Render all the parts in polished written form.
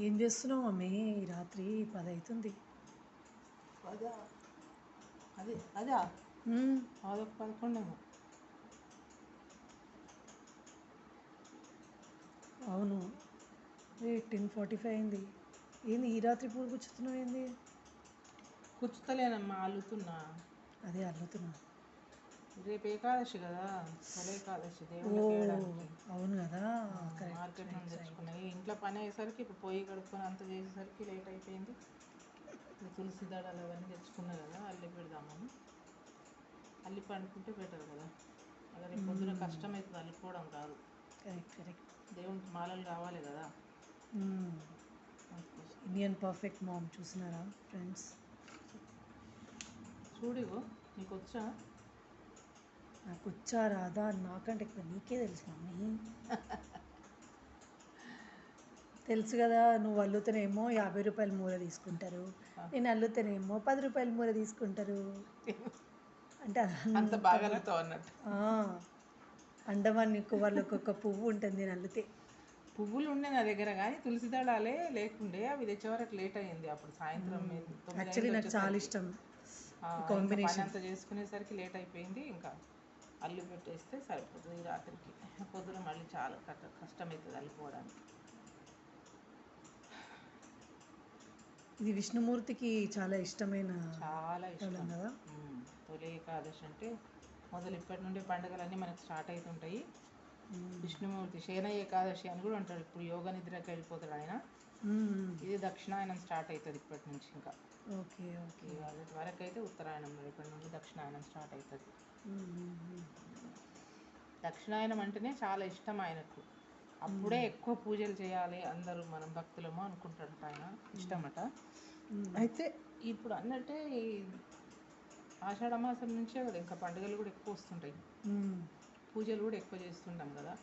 ఏం చేస్తున్నావు మమ్మీ? ఈ రాత్రి 10 అవుతుంది. అదా అదా అదొక 11 ఏమో. అవును. 10:45 అయింది. ఏంది ఈ రాత్రి పూలు కూర్చుతున్నావు? ఏంది? కూర్చుతలేనమ్మా, అల్లుతున్నా. అదే అల్లుతున్నా. రేపు ఏకాదశి కదా, తొలి ఏకాదశి ఓ దేవుళ్ళకి వేయడానికి అవును కదా. మార్కెట్ నుండి తెచ్చుకున్నాయి. ఇంట్లో పని అయ్యేసరికి ఇప్పుడు పొయ్యి కడుక్కొని అంత చేసేసరికి లేట్ అయిపోయింది. తులసి దళాలు అవన్నీ తెచ్చుకున్నా కదా, అల్లి పెడదామని. అల్లి పండుకుంటే బెటర్ కదా. అలా రేపు పొద్దున కష్టం అవుతుంది, అల్లుకోవడం కాదు. కరెక్ట్. దేవునికి మాలలు కావాలి కదా. ఇండియన్ పర్ఫెక్ట్ మామ్ చూసినారా ఫ్రెండ్స్? చూడిగో, నీకు వచ్చా? నాకు వచ్చా రాదా నాకంటే ఎక్కువ నీకే తెలుసు మమ్మీ. తెలుసు కదా, నువ్వు అల్లుతేనేమో 50 రూపాయల మూర తీసుకుంటారు, నేను అల్లుతేనేమో 10 రూపాయల మూర తీసుకుంటారు. అంటే అంత బాగా అల్లుతావు అన్నట్టు. అండమాన్ నికోబార్లో ఒక్కొక్క పువ్వు ఉంటుంది నేను అల్లితే. పువ్వులు ఉండే నా దగ్గర, కానీ తులసి దళాలే లేకుండే. అవి తెచ్చే వరకు లేట్ అయ్యింది. అప్పుడు సాయంత్రం యాక్చువల్లీ నాకు చాలా ఇష్టం పని అంతా చేసుకునేసరికి లేట్ అయిపోయింది. ఇంకా అల్లు పెట్టేస్తే సరిపోతుంది ఈ రాత్రికి. పొద్దున మళ్ళీ చాలా కష్టమవుతుంది అల్లుకోవడానికి. ఇది విష్ణుమూర్తికి చాలా ఇష్టం కదా. తొలి ఏకాదశి అంటే మొదలు ఇప్పటి నుండి పండుగలన్నీ మనకు స్టార్ట్ అవుతుంటాయి. విష్ణుమూర్తి శయన ఏకాదశి అని కూడా అంటాడు. ఇప్పుడు యోగ నిద్రకి వెళ్ళిపోతాడు ఆయన. ఇది దక్షిణాయనం స్టార్ట్ అవుతుంది ఇప్పటి నుంచి. ఇంకా ఓకే ఓకే. వాళ్ళ వరకు అయితే ఉత్తరాయణం, ఇప్పటి నుండి దక్షిణాయనం స్టార్ట్ అవుతుంది. దక్షిణాయనం అంటేనే చాలా ఇష్టం ఆయనకు. అప్పుడే ఎక్కువ పూజలు చేయాలి అందరూ మనం భక్తులము అనుకుంటాడట ఆయన. ఇష్టమట. అయితే ఇప్పుడు అన్నట్టే ఈ ఆషాఢ మాసం నుంచే కదా ఇంకా పండుగలు కూడా ఎక్కువ వస్తుంటాయి, పూజలు కూడా ఎక్కువ చేస్తుంటాం కదా.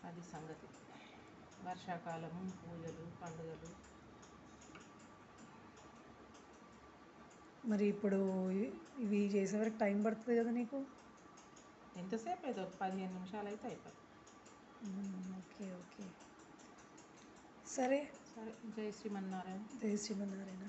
అది సంగతి. వర్షాకాలము, పూజలు, పండుగలు. మరి ఇప్పుడు ఇవి చేసే వరకు టైం పడుతుంది కదా నీకు? ఎంతసేపు అయితే 15 నిమిషాలు అయితే అయిపోయి. Okay okay. సరే సరే. జై శ్రీమన్నారాయణ. జై శ్రీమన్నారాయణ.